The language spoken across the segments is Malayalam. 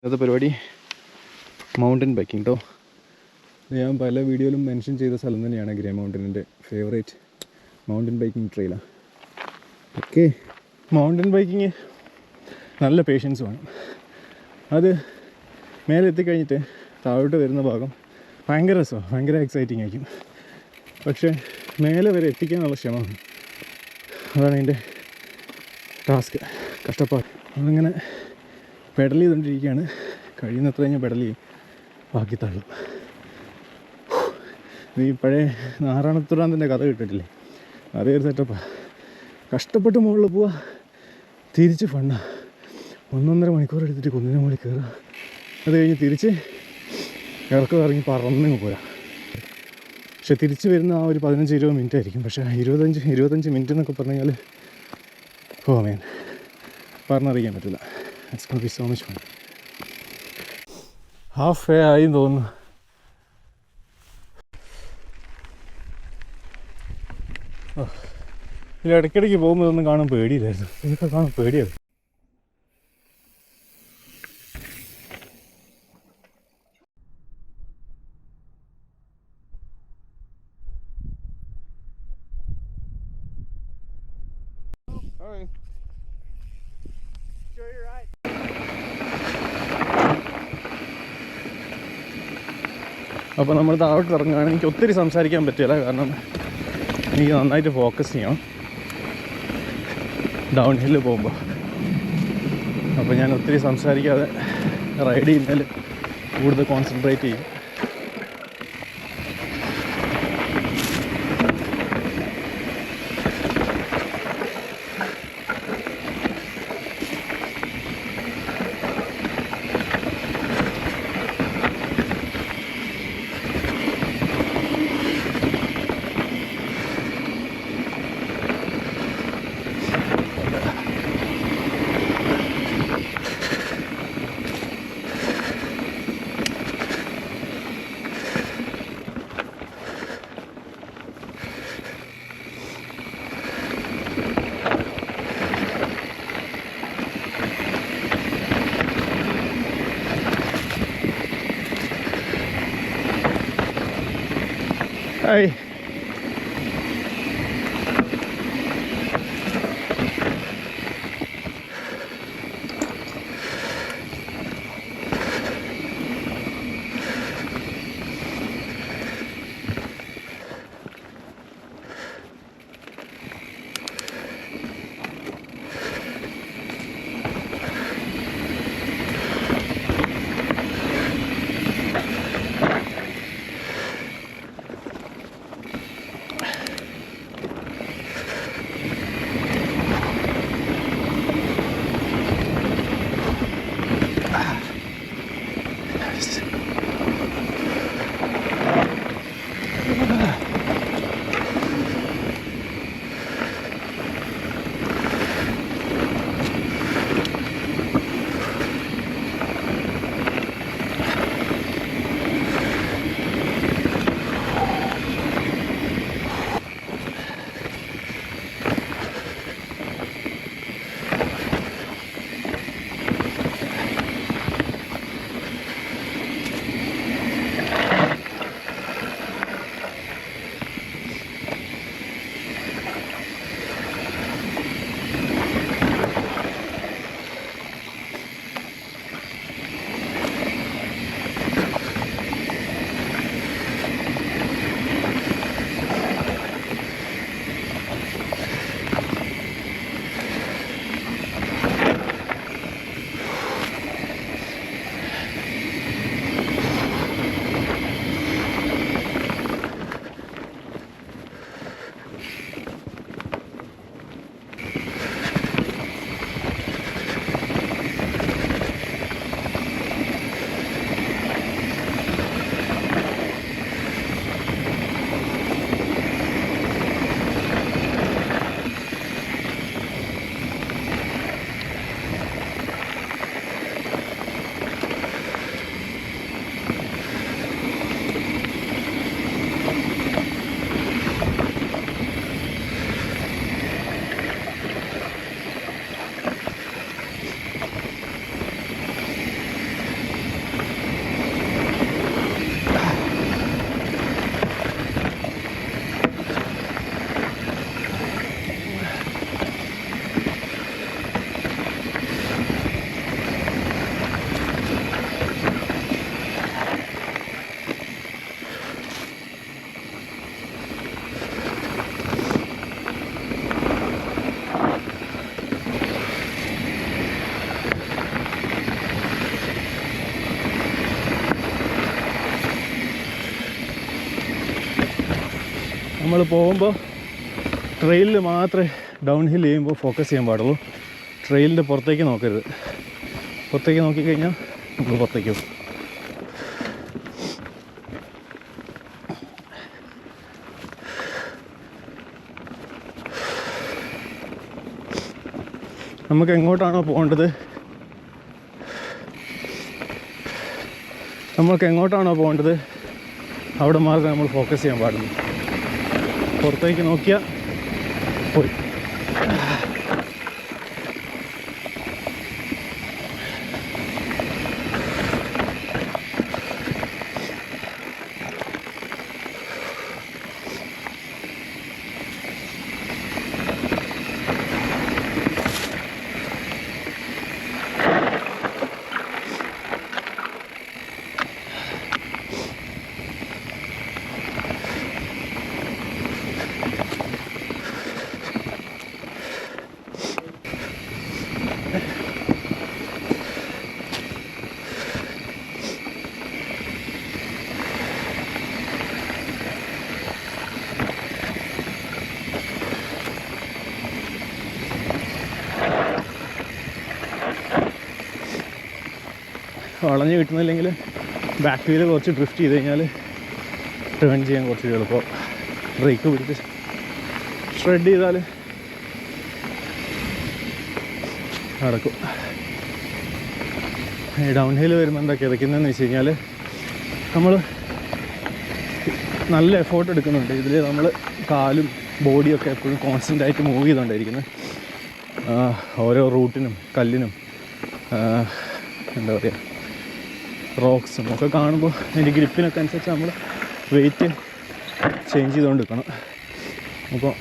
ഇന്നത്തെ പരിപാടി മൗണ്ടൻ ബൈക്കിംഗ് കേട്ടോ. ഞാൻ പല വീഡിയോയിലും മെൻഷൻ ചെയ്ത സ്ഥലം തന്നെയാണ് ഗ്രേ മൗണ്ടനിൻ്റെ ഫേവറേറ്റ് മൗണ്ടൻ ബൈക്കിംഗ് ട്രെയിലാണ്. ഓക്കെ, മൗണ്ടൻ ബൈക്കിങ് നല്ല പേഷ്യൻസ് വേണം. അത് മേലെ എത്തിക്കഴിഞ്ഞിട്ട് താഴോട്ട് വരുന്ന ഭാഗം ഭയങ്കര രസമാണ്, ഭയങ്കര എക്സൈറ്റിംഗ് ആയിരിക്കും. പക്ഷേ മേലെ വരെ എത്തിക്കാനുള്ള ക്ഷമമാണ്, അതാണ് അതിൻ്റെ ടാസ്ക്, കഷ്ടപ്പാട്. അതിങ്ങനെ പെഡൽ ചെയ്തുകൊണ്ടിരിക്കുകയാണ്. കഴിയുന്നത്ര ഞാൻ പെഡൽ ചെയ്യും, ബാക്കി തള്ളും. ഈ പഴയ നാരായണത്തുറാന്തിൻ്റെ കഥ കിട്ടിട്ടില്ലേ, അതേ ഒരു സെറ്റപ്പാണ്. കഷ്ടപ്പെട്ട് മുകളിൽ പോവുക, തിരിച്ച് ഫണ്ണ 1.5 മണിക്കൂർ എടുത്തിട്ട് കുന്നിന് മുകളിൽ കയറുക, അത് കഴിഞ്ഞ് തിരിച്ച് ഇറങ്ങി പറന്നിങ്ങ് പോരാ. പക്ഷെ തിരിച്ച് വരുന്ന ആ ഒരു 15-20 മിനിറ്റ് ആയിരിക്കും. പക്ഷേ 25 മിനിറ്റ് എന്നൊക്കെ പറഞ്ഞു കഴിഞ്ഞാൽ മേൻ പറഞ്ഞറിയിക്കാൻ പറ്റില്ല. It's gonna B so much fun. Half way ആയി തോന്നുന്നു. ഇതിൽ ഇടയ്ക്കിടയ്ക്ക് പോകുമ്പോൾ ഇതൊന്നും കാണാൻ പേടിയില്ലായിരുന്നു, ഇതൊക്കെ കാണാൻ പേടിയായിരുന്നു. അപ്പോൾ നമ്മൾ താഴോട്ട് ഇറങ്ങുകയാണ്. എനിക്ക് ഒത്തിരി സംസാരിക്കാൻ പറ്റില്ല, കാരണം എനിക്ക് നന്നായിട്ട് ഫോക്കസ് ചെയ്യണം ഡൗൺ ഹില്ല് പോകുമ്പോൾ. അപ്പോൾ ഞാൻ ഒത്തിരി സംസാരിക്കാതെ റൈഡ് ചെയ്യുന്നതിൽ കൂടുതൽ കോൺസെൻട്രേറ്റ് ചെയ്യും. ഹായ്, നമ്മൾ പോകുമ്പോൾ ട്രെയിലിൽ മാത്രമേ ഡൗൺ ഹിൽ ചെയ്യുമ്പോൾ ഫോക്കസ് ചെയ്യാൻ പാടുള്ളൂ. ട്രെയിലിൻ്റെ പുറത്തേക്ക് നോക്കരുത്. പുറത്തേക്ക് നോക്കിക്കഴിഞ്ഞാൽ നമ്മൾ പുറത്തേക്ക് പോകും. നമുക്ക് എങ്ങോട്ടാണോ പോകേണ്ടത്, അവിടെ മാത്രമേ നമ്മൾ ഫോക്കസ് ചെയ്യാൻ പാടുള്ളൂ. പുറത്തേക്ക് നോക്കിയാൽ പോയി. വളഞ്ഞ് കിട്ടുന്നില്ലെങ്കിൽ ബാക്ക് വീല് കുറച്ച് ഡ്രിഫ്റ്റ് ചെയ്ത് കഴിഞ്ഞാൽ ടേൺ ചെയ്യാൻ കുറച്ച് എളുപ്പം. ബ്രേക്ക് പിടിച്ച് ഷ്രെഡ് ചെയ്താൽ നടക്കും. ഡൗൺ ഹിൽ വരുമ്പോൾ എന്താ കിതയ്ക്കുന്നതെന്ന് വെച്ച് കഴിഞ്ഞാൽ നമ്മൾ നല്ല എഫേർട്ട് എടുക്കുന്നുണ്ട്. ഇതിൽ നമ്മൾ കാലും ബോഡിയൊക്കെ എപ്പോഴും കോൺസ്റ്റൻ്റ് ആയിട്ട് മൂവ് ചെയ്തുകൊണ്ടിരിക്കുന്നത്. ഓരോ റൂട്ടിനും കല്ലിനും എന്താ പറയുക റോക്സും ഒക്കെ കാണുമ്പോൾ അതിൻ്റെ ഗ്രിപ്പിനൊക്കെ അനുസരിച്ച് നമ്മൾ വെയിറ്റ് ചേഞ്ച് ചെയ്തുകൊണ്ടിരിക്കണം. അപ്പോൾ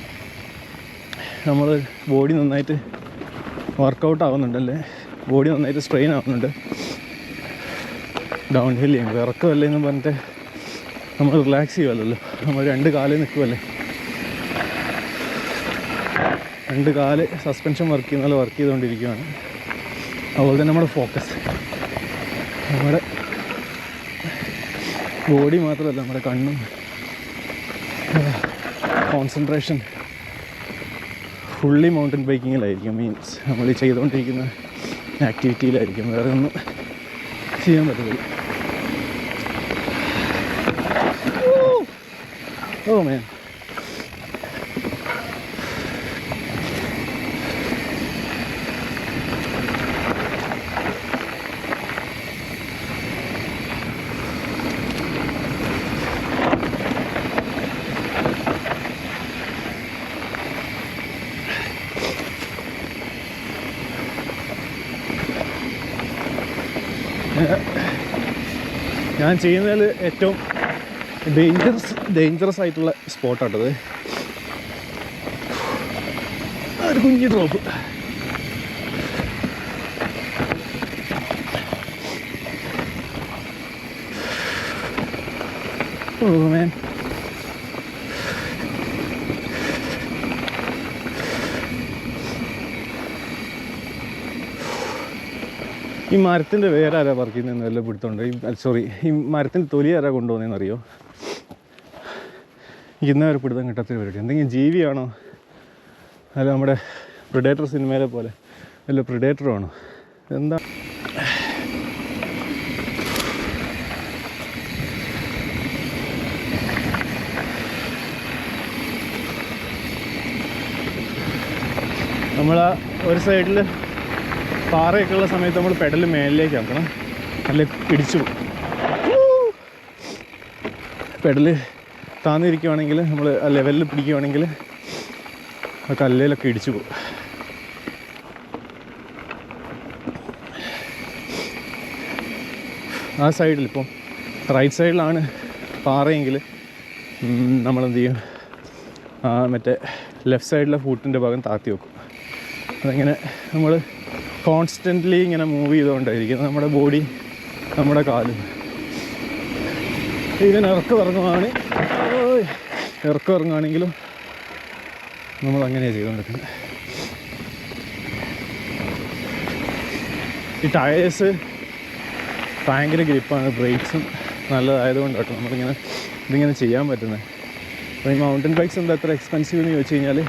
നമ്മൾ ബോഡി നന്നായിട്ട് വർക്കൗട്ട് ആവുന്നുണ്ടല്ലേ, ബോഡി നന്നായിട്ട് സ്ട്രെയിൻ ആവുന്നുണ്ട്. ഡൗൺ ഹിൽ ചെയ്യുമ്പോൾ ഇറക്കമല്ലേ എന്ന് പറഞ്ഞിട്ട് നമ്മൾ റിലാക്സ് ചെയ്യുമല്ലോ. നമ്മൾ രണ്ട് കാലിൽ നിൽക്കുമല്ലേ, രണ്ട് കാല് സസ്പെൻഷൻ വർക്ക് ചെയ്യുന്ന പോലെ വർക്ക് ചെയ്തുകൊണ്ടിരിക്കുകയാണ്. അതുപോലെ തന്നെ നമ്മുടെ ഫോക്കസ്, നമ്മുടെ ബോഡി മാത്രമല്ല നമ്മുടെ കണ്ണും കോൺസെൻട്രേഷൻ ഫുള്ളി മൗണ്ടൻ ബൈക്കിങ്ങിലായിരിക്കും. മീൻസ് നമ്മൾ ഈ ചെയ്തുകൊണ്ടിരിക്കുന്ന ആക്ടിവിറ്റിയിലായിരിക്കും, വേറെ ഒന്നും ചെയ്യാൻ പറ്റത്തില്ല. ഓ മേൻ, ഞാൻ ചെയ്യുന്നതിൽ ഏറ്റവും ഡേഞ്ചറസ് ആയിട്ടുള്ള സ്പോട്ടാട്ടത്. ഒരു കുഞ്ഞു ഡ്രോപ്പ്. ഓ മാൻ, ഈ മരത്തിൻ്റെ വേരാരാ പറിക്കുന്നതെന്ന് വല്ല പിടുത്തമുണ്ട്. ഈ മരത്തിൻ്റെ തൊലി ആരാ കൊണ്ടുപോകുന്നതെന്നറിയോ? ഇന്ന ഒരു പിടുത്തം കിട്ടാത്തൊരു പരിപാടി. എന്തെങ്കിലും ജീവിയാണോ, അല്ല നമ്മുടെ പ്രിഡേറ്റർ സിനിമയിലെ പോലെ വല്ല പ്രിഡേറ്ററാണോ എന്താ? നമ്മൾ ഒരു സൈഡിൽ പാറയൊക്കെ ഉള്ള സമയത്ത് നമ്മൾ പെഡൽ മേലിലേക്ക് ആക്കണം, നല്ല ഇടിച്ചു പോകും. പെഡല് താന്നിരിക്കുവാണെങ്കിൽ നമ്മൾ ആ ലെവലിൽ പിടിക്കുവാണെങ്കിൽ ആ കല്ലിലൊക്കെ ഇടിച്ചു പോകും. ആ സൈഡിൽ ഇപ്പം റൈറ്റ് സൈഡിലാണ് പാറയെങ്കിൽ നമ്മളെന്ത് ചെയ്യും, മറ്റേ ലെഫ്റ്റ് സൈഡിലെ ഫൂട്ടിൻ്റെ ഭാഗം താത്തി വെക്കും. അതങ്ങനെ നമ്മൾ കോൺസ്റ്റൻ്റ്ലി ഇങ്ങനെ മൂവ് ചെയ്തുകൊണ്ടായിരിക്കും നമ്മുടെ ബോഡി, നമ്മുടെ കാലും. ഇങ്ങനെ ഇറക്കമിറങ്ങുകയാണെങ്കിലും നമ്മളങ്ങനെയാണ് ചെയ്തുകൊണ്ടിരിക്കുന്നത്. ഈ ടയേഴ്സ് ഭയങ്കര ഗ്രിപ്പാണ്, ബ്രേക്സും നല്ലതായതുകൊണ്ട് കേട്ടോ ഇതിങ്ങനെ ചെയ്യാൻ പറ്റുന്നത്. അപ്പോൾ ഈ മൗണ്ടൻ ബൈക്സ് എന്താ എത്ര എക്സ്പെൻസീവ് എന്ന് ചോദിച്ചു കഴിഞ്ഞാൽ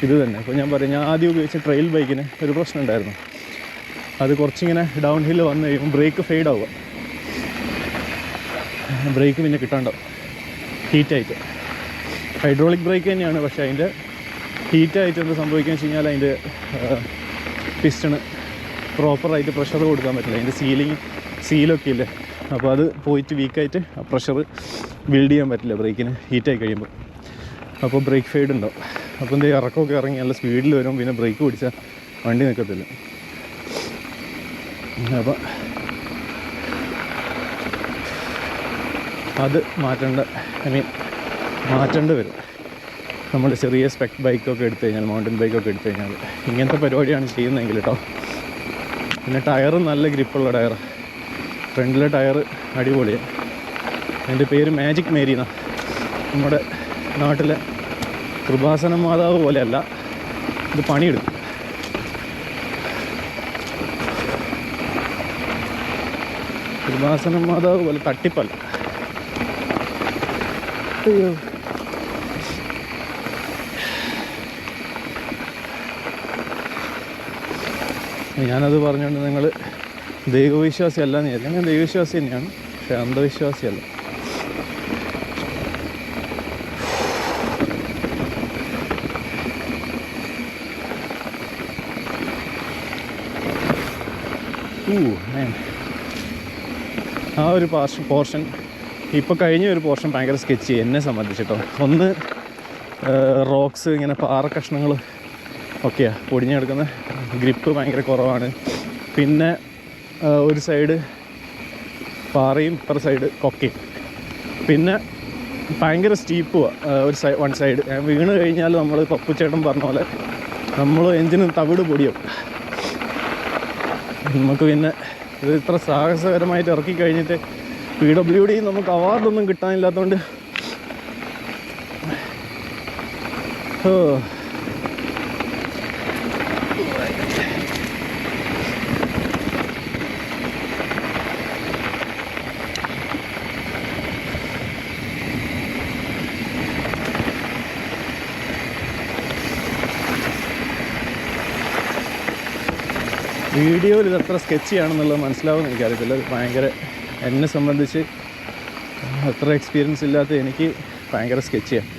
ഇത് തന്നെ. ഇപ്പോൾ ഞാൻ ആദ്യം ഉപയോഗിച്ച ട്രെയിൽ ബൈക്കിന് ഒരു പ്രശ്നം ഉണ്ടായിരുന്നു. അത് കുറച്ചിങ്ങനെ ഡൗൺ ഹില്ല് വന്നു കഴിയുമ്പോൾ ബ്രേക്ക് ഫെയ്ഡ് ആവുക, ബ്രേക്ക് പിന്നെ കിട്ടാണ്ടാവും ഹീറ്റായിട്ട്. ഹൈഡ്രോളിക് ബ്രേക്ക് തന്നെയാണ്, പക്ഷേ അതിൻ്റെ ഹീറ്റായിട്ട് എന്ത് സംഭവിക്കുക വെച്ച് കഴിഞ്ഞാൽ അതിൻ്റെ പിസ്റ്റണ് പ്രോപ്പറായിട്ട് പ്രഷർ കൊടുക്കാൻ പറ്റില്ല. അതിൻ്റെ സീലൊക്കെ ഇല്ലേ, അപ്പോൾ അത് പോയിട്ട് വീക്കായിട്ട് ആ പ്രഷർ ബിൽഡ് ചെയ്യാൻ പറ്റില്ല ബ്രേക്കിന് ഹീറ്റായി കഴിയുമ്പോൾ. അപ്പോൾ ബ്രേക്ക് ഫെയ്ഡ് ഉണ്ടാവും. അപ്പോൾ എന്ത് ഇറക്കമൊക്കെ ഇറങ്ങി നല്ല സ്പീഡിൽ വരും, പിന്നെ ബ്രേക്ക് പിടിച്ചാൽ വണ്ടി നിൽക്കത്തില്ല. അപ്പോൾ അത് മാറ്റേണ്ടി വരും. നമ്മൾ ചെറിയ സ്പെക് ബൈക്കൊക്കെ എടുത്തു കഴിഞ്ഞാൽ, മൗണ്ടൻ ബൈക്കൊക്കെ എടുത്തു കഴിഞ്ഞാൽ ഇങ്ങനത്തെ പരിപാടിയാണ് ചെയ്യുന്നതെങ്കിൽ കേട്ടോ. പിന്നെ ടയറും നല്ല ഗ്രിപ്പുള്ള ടയർ, ഫ്രണ്ടിലെ ടയർ അടിപൊളിയാണ്. എൻ്റെ പേര് മാജിക് മേരി എന്നാണ്. നമ്മുടെ നാട്ടിലെ കൃപാസന മാതാവ് പോലെയല്ല, ഇത് പണിയെടുക്കും. കൃപാസന മാതാവ് പോലെ തട്ടിപ്പല്ല. അയ്യോ, ഞാനത് പറഞ്ഞുകൊണ്ട് നിങ്ങൾ ദൈവവിശ്വാസി അല്ലാന്ന് വിചാരിച്ചു. ഞാൻ ദൈവവിശ്വാസി തന്നെയാണ്, പക്ഷേ അന്ധവിശ്വാസിയല്ല. ആ ഒരു പോർഷൻ ഇപ്പോൾ കഴിഞ്ഞ ഒരു പോർഷൻ ഭയങ്കര സ്കെച്ച് എന്നെ സംബന്ധിച്ചിട്ടോ. ഒന്ന് റോക്സ്, ഇങ്ങനെ പാറ കഷ്ണങ്ങൾ ഒക്കെയാണ് പൊടിഞ്ഞെടുക്കുന്ന, ഗ്രിപ്പ് ഭയങ്കര കുറവാണ്. പിന്നെ ഒരു സൈഡ് പാറയും ഇപ്പുറ സൈഡ് കൊക്കയും. പിന്നെ ഭയങ്കര സ്റ്റീപ്പുമാണ് വൺ സൈഡ്. വീണ് കഴിഞ്ഞാൽ നമ്മൾ പപ്പുച്ചേട്ടൻ പറഞ്ഞ പോലെ നമ്മൾ എഞ്ചിന് തവിട് പൊടിയും. നമുക്ക് പിന്നെ ഇത് ഇത്ര സാഹസകരമായിട്ട് ഇറക്കി കഴിഞ്ഞിട്ട് PWD നമുക്ക് അവാർഡൊന്നും കിട്ടാനില്ലാത്തതുകൊണ്ട് വീഡിയോയിൽ ഇതെത്ര സ്കെച്ച് ചെയ്യണമെന്നുള്ളത് മനസ്സിലാവുമെന്ന് എനിക്കറിയത്തില്ല. അത് ഭയങ്കര, എന്നെ സംബന്ധിച്ച് അത്ര എക്സ്പീരിയൻസ് ഇല്ലാത്ത എനിക്ക് ഭയങ്കര സ്കെച്ച് ചെയ്യാം,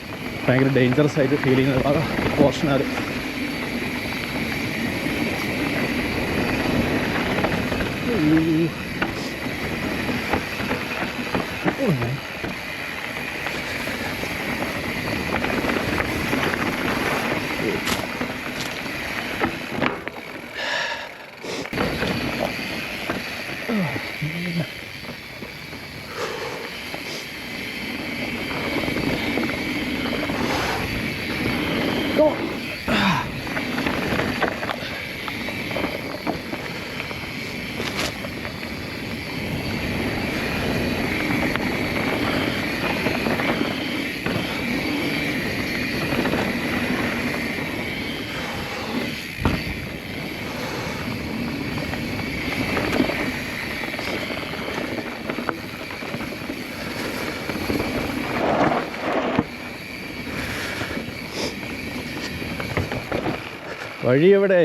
ഭയങ്കര ഡേഞ്ചറസ് ആയിട്ട് ഫീൽ ചെയ്യുന്ന പോർഷനാണ്. വഴി എവിടെ?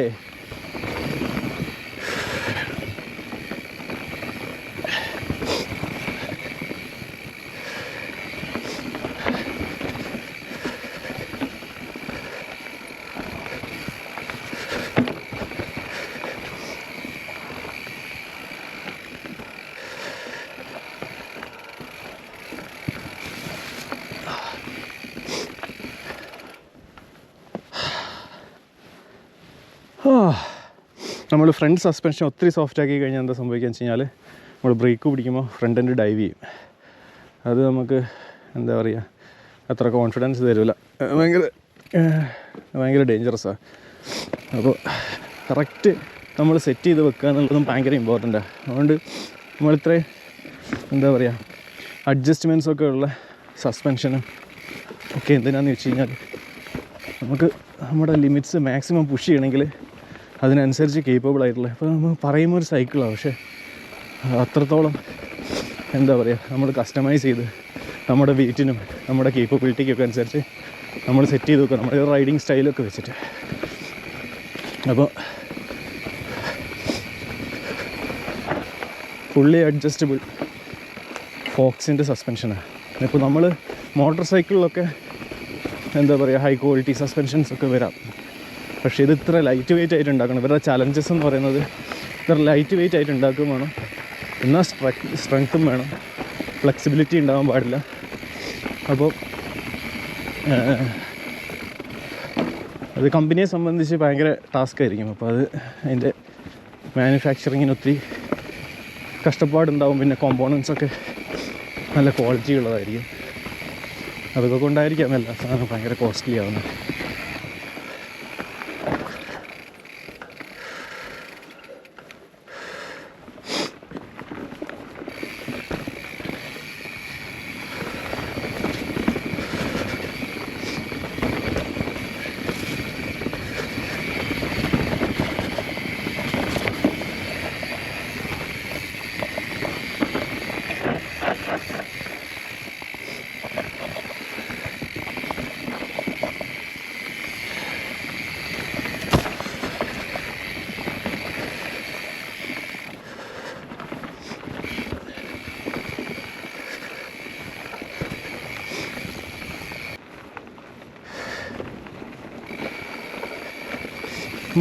നമ്മൾ ഫ്രണ്ട് സസ്പെൻഷൻ ഒത്തിരി സോഫ്റ്റ് ആക്കി കഴിഞ്ഞാൽ എന്താ സംഭവിക്കുക വെച്ച് കഴിഞ്ഞാൽ നമ്മൾ ബ്രേക്ക് പിടിക്കുമ്പോൾ ഫ്രണ്ട് എൻഡ് ഡൈവ് ചെയ്യും. അത് നമുക്ക് എന്താ പറയുക, അത്ര കോൺഫിഡൻസ് തരില്ല, ഭയങ്കര ഡേഞ്ചറസാണ്. അപ്പോൾ കറക്റ്റ് നമ്മൾ സെറ്റ് ചെയ്ത് വെക്കുക എന്നുള്ളതും ഭയങ്കര ഇമ്പോർട്ടൻ്റാണ്. അതുകൊണ്ട് നമ്മളിത്ര എന്താ പറയുക അഡ്ജസ്റ്റ്മെൻറ്റ്സൊക്കെ ഉള്ള സസ്പെൻഷനും ഒക്കെ എന്തിനാന്ന് വെച്ച് കഴിഞ്ഞാൽ നമുക്ക് നമ്മുടെ ലിമിറ്റ്സ് മാക്സിമം പുഷ് ചെയ്യണമെങ്കിൽ അതിനനുസരിച്ച് കേപ്പബിൾ ആയിട്ടുള്ള, ഇപ്പോൾ നമ്മൾ പറയുമ്പോൾ ഒരു സൈക്കിളാണ്, പക്ഷേ അത്രത്തോളം എന്താ പറയുക നമ്മൾ കസ്റ്റമൈസ് ചെയ്ത് നമ്മുടെ വെയിറ്റിനും നമ്മുടെ കേപ്പബിലിറ്റിക്കൊക്കെ അനുസരിച്ച് നമ്മൾ സെറ്റ് ചെയ്ത് വെക്കുക, നമ്മുടെ റൈഡിങ് സ്റ്റൈലൊക്കെ വെച്ചിട്ട്. അപ്പോൾ ഫുള്ളി അഡ്ജസ്റ്റബിൾ ഫോക്സിൻ്റെ സസ്പെൻഷനാണ്. ഇപ്പോൾ നമ്മൾ മോട്ടോർ സൈക്കിളിലൊക്കെ എന്താ പറയുക, ഹൈ ക്വാളിറ്റി സസ്പെൻഷൻസ് ഒക്കെ വരാം. പക്ഷേ ഇത് ഇത്ര ലൈറ്റ് വെയിറ്റ് ആയിട്ട് ഉണ്ടാക്കണം. ഇവരുടെ ചലഞ്ചസ് എന്ന് പറയുന്നത് ഇത്ര ലൈറ്റ് വെയിറ്റ് ആയിട്ട് ഉണ്ടാക്കുകയും വേണം, എന്നാൽ സ്ട്രെങ്ത്തും വേണം, ഫ്ലെക്സിബിലിറ്റി ഉണ്ടാകാൻ പാടില്ല. അപ്പോൾ അത് കമ്പനിയെ സംബന്ധിച്ച് ഭയങ്കര ടാസ്ക് ആയിരിക്കും. അപ്പോൾ അത് അതിൻ്റെ മാനുഫാക്ചറിങ്ങിന് ഒത്തിരി കഷ്ടപ്പാടുണ്ടാവും. പിന്നെ കോമ്പോണൻസൊക്കെ നല്ല ക്വാളിറ്റി ഉള്ളതായിരിക്കും. അതൊക്കെ കൊണ്ടായിരിക്കാം എല്ലാ സാധനം ഭയങ്കര കോസ്റ്റ്ലി ആവുന്നത്.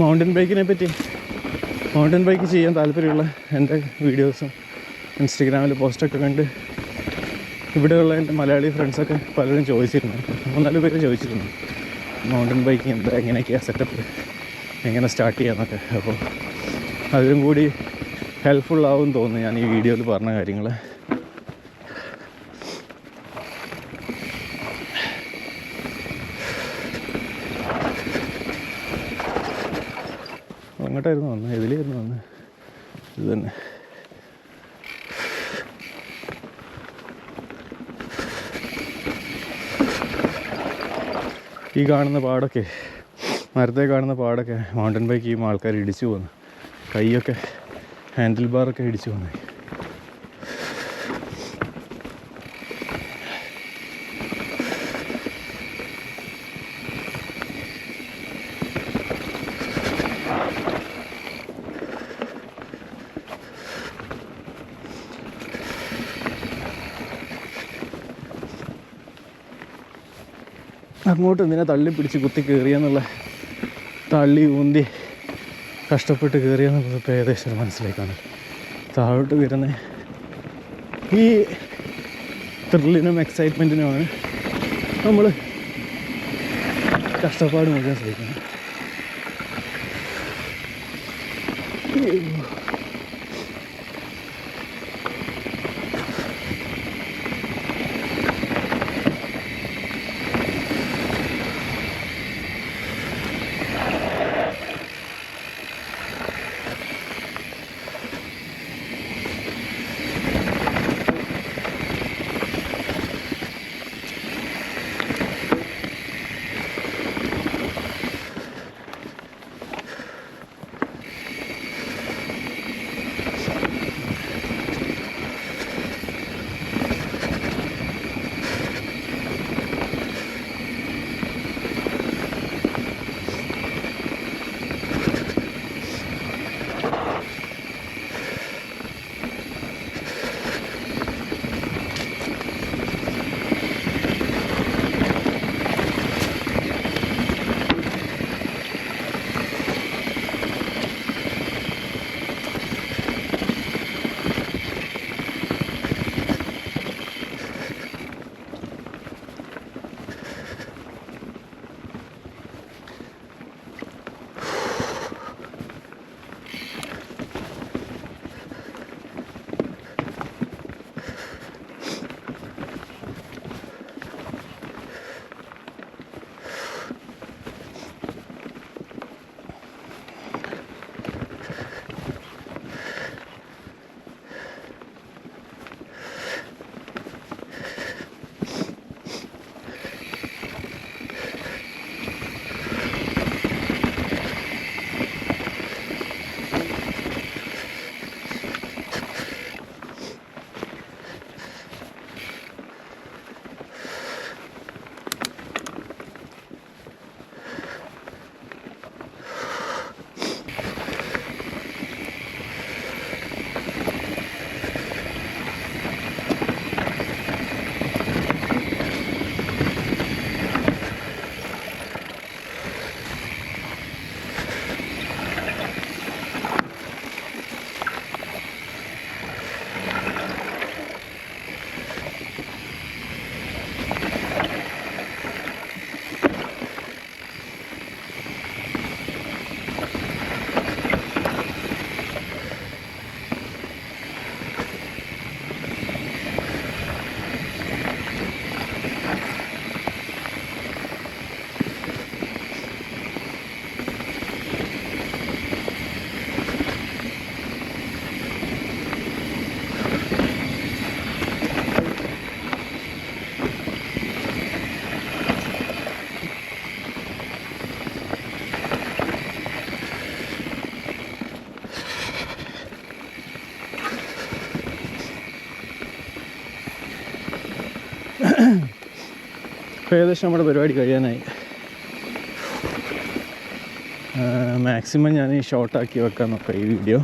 മൗണ്ടൻ ബൈക്കിനെ പറ്റി, മൗണ്ടൻ ബൈക്ക് ചെയ്യാൻ താല്പര്യമുള്ള എൻ്റെ വീഡിയോസും ഇൻസ്റ്റഗ്രാമിൽ പോസ്റ്റൊക്കെ കണ്ട് ഇവിടെയുള്ള എൻ്റെ മലയാളി ഫ്രണ്ട്സൊക്കെ പലരും ചോദിച്ചിരുന്നു. 3-4 പേര് ചോദിച്ചിരുന്നു മൗണ്ടൻ ബൈക്കിങ് എന്താ, എങ്ങനെയൊക്കെയാണ് സെറ്റപ്പ്, എങ്ങനെ സ്റ്റാർട്ട് ചെയ്യാമെന്നൊക്കെ. അപ്പോൾ അതിലും കൂടി ഹെൽപ്ഫുള്ളാവും തോന്നുന്നു ഞാൻ ഈ വീഡിയോയിൽ പറഞ്ഞ കാര്യങ്ങൾ. അങ്ങോട്ടായിരുന്നു വന്നത്, ഇതിലായിരുന്നു വന്നത്. ഇത് തന്നെ ഈ കാണുന്ന പാടൊക്കെ, മരത്തെ കാണുന്ന പാടൊക്കെ മൗണ്ടൻ ബൈക്ക് ചെയ്യുമ്പോൾ ആൾക്കാർ ഇടിച്ചു പോകുന്നു. കൈയൊക്കെ ഹാൻഡിൽ ബാറൊക്കെ ഇടിച്ചു പോകുന്നു. അങ്ങോട്ട് എന്തിനാ തള്ളി പിടിച്ച് കുത്തി കയറിയെന്നുള്ള, തള്ളി ഊന്തി കഷ്ടപ്പെട്ട് കയറിയെന്നുള്ളത് ഇപ്പോൾ ഏകദേശം മനസ്സിലാക്കാണ്. താഴോട്ട് വരുന്ന ഈ ത്രില്ലിനും എക്സൈറ്റ്മെൻറ്റിനുമാണ് നമ്മൾ കഷ്ടപ്പാട് മുഴുവൻ സഹിക്കുന്നത്. ഇപ്പോൾ ഏകദേശം നമ്മുടെ പരിപാടി കഴിയാനായി. മാക്സിമം ഞാൻ ഈ ഷോർട്ടാക്കി വെക്കാൻ നോക്കാം ഈ വീഡിയോ.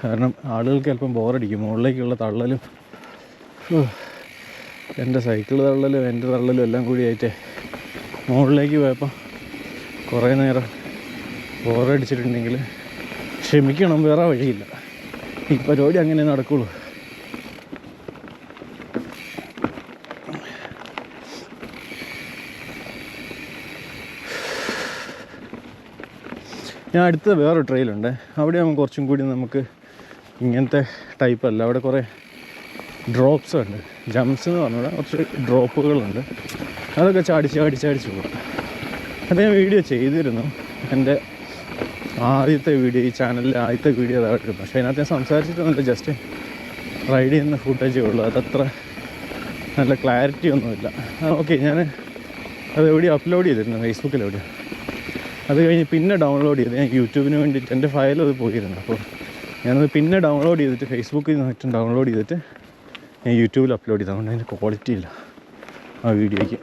കാരണം ആളുകൾക്ക് ചിലപ്പം ബോറടിക്കും. മുകളിലേക്കുള്ള തള്ളലും എൻ്റെ സൈക്കിൾ തള്ളലും എൻ്റെ തള്ളലും എല്ലാം കൂടി ആയിട്ട് മുകളിലേക്ക് പോയപ്പോൾ കുറേ നേരം ബോറടിച്ചിട്ടുണ്ടെങ്കിൽ ക്ഷമിക്കണം, വേറെ വഴിയില്ല. ഈ പരിപാടി അങ്ങനെ നടക്കുള്ളൂ. ഞാൻ അടുത്ത വേറൊരു ട്രെയിലുണ്ട്. അവിടെ ആകുമ്പോൾ കുറച്ചും കൂടി നമുക്ക് ഇങ്ങനത്തെ ടൈപ്പല്ല. അവിടെ കുറേ ഡ്രോപ്സ് ഉണ്ട്. ജംപ്സ് എന്ന് പറഞ്ഞാൽ കുറച്ച് ഡ്രോപ്പുകളുണ്ട്. അതൊക്കെ ചാടിച്ച് പോകും. അത് ഞാൻ വീഡിയോ ചെയ്തിരുന്നു. എൻ്റെ ആദ്യത്തെ വീഡിയോ, ഈ ചാനലിലെ ആദ്യത്തെ വീഡിയോ അതായിരുന്നു. പക്ഷേ അതിനകത്ത് ഞാൻ സംസാരിച്ചിട്ടൊന്നുമില്ല, ജസ്റ്റ് റൈഡ് ചെയ്യുന്ന ഫുട്ടേജേ ഉള്ളൂ. അതത്ര നല്ല ക്ലാരിറ്റി ഒന്നുമില്ല. ഓക്കെ, ഞാൻ അത് എവിടെയും അപ്ലോഡ് ചെയ്തിരുന്നു, ഫേസ്ബുക്കിൽ എവിടെയോ. അത് കഴിഞ്ഞ് പിന്നെ ഡൗൺലോഡ് ചെയ്ത് ഞാൻ യൂട്യൂബിന് വേണ്ടിയിട്ട് എൻ്റെ ഫയൽ അത് പോയിരുന്നു. അപ്പോൾ ഞാനത് പിന്നെ ഡൗൺലോഡ് ചെയ്തിട്ട് ഫേസ്ബുക്കിൽ നിന്നിട്ട് ഡൗൺലോഡ് ചെയ്തിട്ട് ഞാൻ യൂട്യൂബിൽ അപ്ലോഡ് ചെയ്തു. അതുകൊണ്ട് അതിൻ്റെ ക്വാളിറ്റി ഇല്ല ആ വീഡിയോയ്ക്ക്.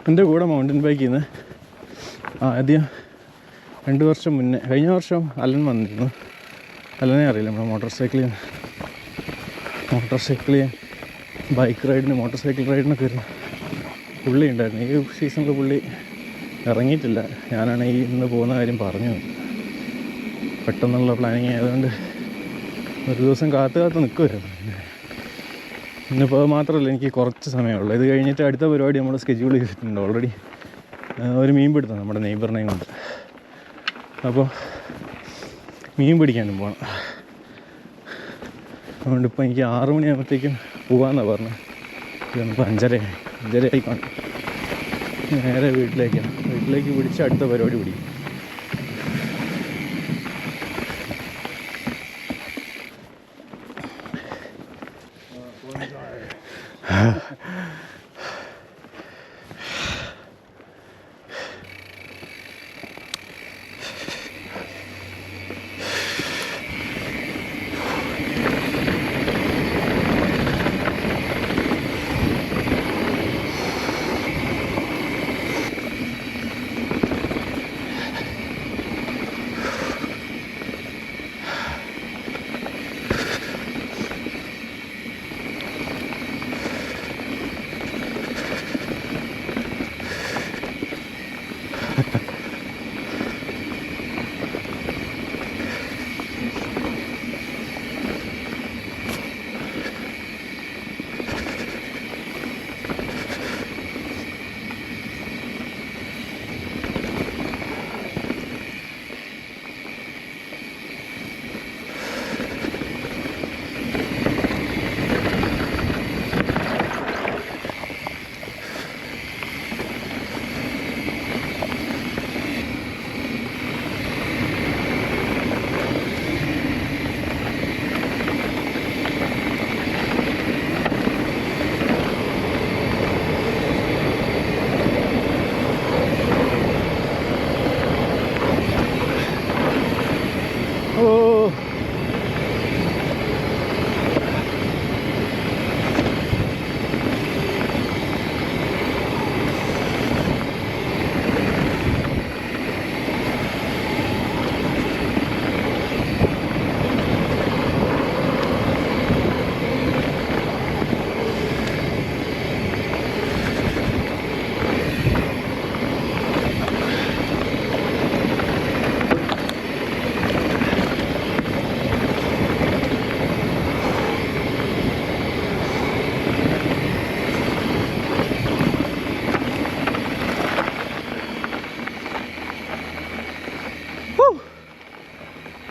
എൻ്റെ കൂടെ മൗണ്ടൻ ബൈക്കിൽ നിന്ന് ആദ്യം 2 വർഷം മുന്നേ, കഴിഞ്ഞ വർഷം അലൻ വന്നിരുന്നു. അലനെ അറിയില്ല, നമ്മുടെ മോട്ടോർ സൈക്കിൾ ബൈക്ക് റൈഡിന്, മോട്ടോർ സൈക്കിൾ റൈഡിനൊക്കെ വരുന്നു. പുള്ളി ഉണ്ടായിരുന്നു. ഈ സീസണിൽ പുള്ളി ഇറങ്ങിയിട്ടില്ല. ഞാനാണ് ഈ ഇന്ന് പോകുന്ന കാര്യം പറഞ്ഞു. പെട്ടെന്നുള്ള പ്ലാനിങ് ആയതുകൊണ്ട് ഒരു ദിവസം കാത്ത് നിൽക്കുമായിരുന്നു. ഇന്നിപ്പോൾ മാത്രമല്ല, എനിക്ക് കുറച്ച് സമയമുള്ളൂ. ഇത് കഴിഞ്ഞിട്ട് അടുത്ത പരിപാടി നമ്മൾ സ്കെഡ്യൂൾ ചെയ്തിട്ടുണ്ട് ഓൾറെഡി. ഒരു മീൻ പിടുത്തം നമ്മുടെ നെയ്ബറിനെയും കൊണ്ട്. അപ്പോൾ മീൻ പിടിക്കാനും പോകണം. അതുകൊണ്ട് ഇപ്പോൾ എനിക്ക് 6 മണിയാകുമ്പോഴത്തേക്കും പോകാമെന്നാണ് പറഞ്ഞത്. ഇതൊന്നിപ്പോൾ 5:30 ആയി കാണും. നേരെ വീട്ടിലേക്ക് പിടിച്ച് അടുത്ത പരിപാടി പിടിക്കും.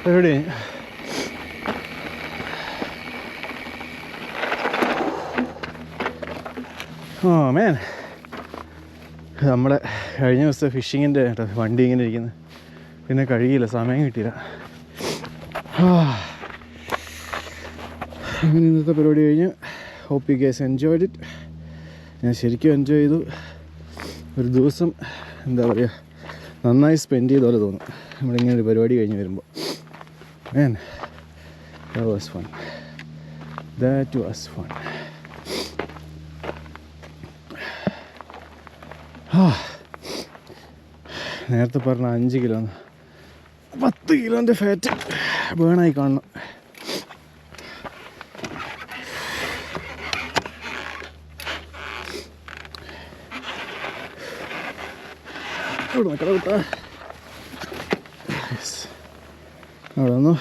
പരിപാടി മേൻ നമ്മളെ കഴിഞ്ഞ ദിവസത്തെ ഫിഷിങ്ങിൻ്റെ വണ്ടി ഇങ്ങനെ ഇരിക്കുന്നത്, പിന്നെ കഴിയില്ല, സമയം കിട്ടിയില്ല. അങ്ങനെ ഇന്നത്തെ പരിപാടി കഴിഞ്ഞ്. Hope you guys enjoyed it. ഞാൻ ശരിക്കും എൻജോയ് ചെയ്തു. ഒരു ദിവസം എന്താ പറയുക, നന്നായി സ്പെൻഡ് ചെയ്ത പോലെ തോന്നും നമ്മളിങ്ങനെ ഒരു പരിപാടി കഴിഞ്ഞ് വരുമ്പോൾ. Man, that was fun. That was fun. നേരത്തെ പറഞ്ഞ 5 കിലോ 10 കിലോൻ്റെ ഫാറ്റ് ബേണായി കാണണം. അവിടെ നിൽക്കട വിട്ടാ അവിടെ വന്നു.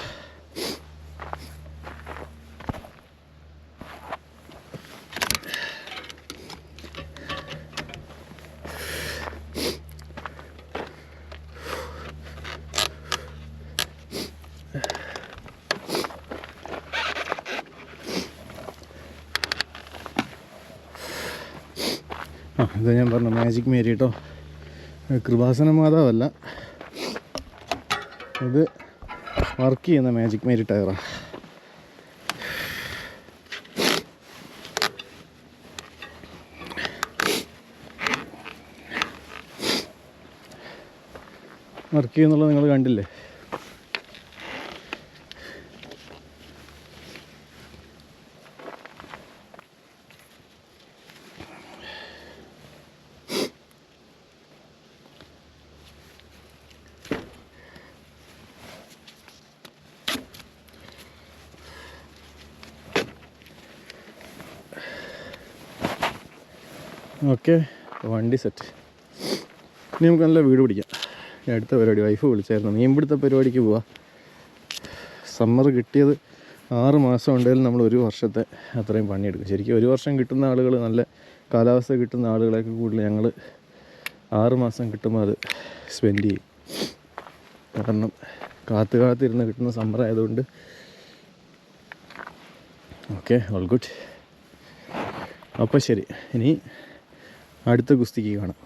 ഇത് ഞാൻ പറഞ്ഞു മാജിക് മേരി കേട്ടോ, കൃപാസന മാതാവല്ല, ഇത് വർക്ക് ചെയ്യുന്ന മാജിക് മേരി ടയറാണ്. വർക്ക് ചെയ്യുന്നുള്ളത് നിങ്ങൾ കണ്ടില്ലേ. ഓക്കെ, വണ്ടി സെറ്റ്. ഇനി നമുക്ക് നല്ല വീട് പിടിക്കാം. അടുത്ത പരിപാടി വൈഫ് വിളിച്ചായിരുന്നു, മീൻപിടുത്ത പരിപാടിക്ക് പോവാം. സമ്മർ കിട്ടിയത് 6 മാസം ഉണ്ടെങ്കിലും നമ്മൾ 1 വർഷത്തെ അത്രയും പണിയെടുക്കും. ശരിക്കും 1 വർഷം കിട്ടുന്ന ആളുകൾ, നല്ല കാലാവസ്ഥ കിട്ടുന്ന ആളുകളെയൊക്കെ കൂടുതൽ ഞങ്ങൾ 6 മാസം കിട്ടുമ്പോൾ അത് സ്പെൻഡ് ചെയ്യും. കാരണം കാത്തിരുന്ന് കിട്ടുന്ന സമ്മർ ആയതുകൊണ്ട്. Okay, all good. അപ്പോൾ ശരി, ഇനി അടുത്ത ഗുസ്തിക്ക് കാണാം.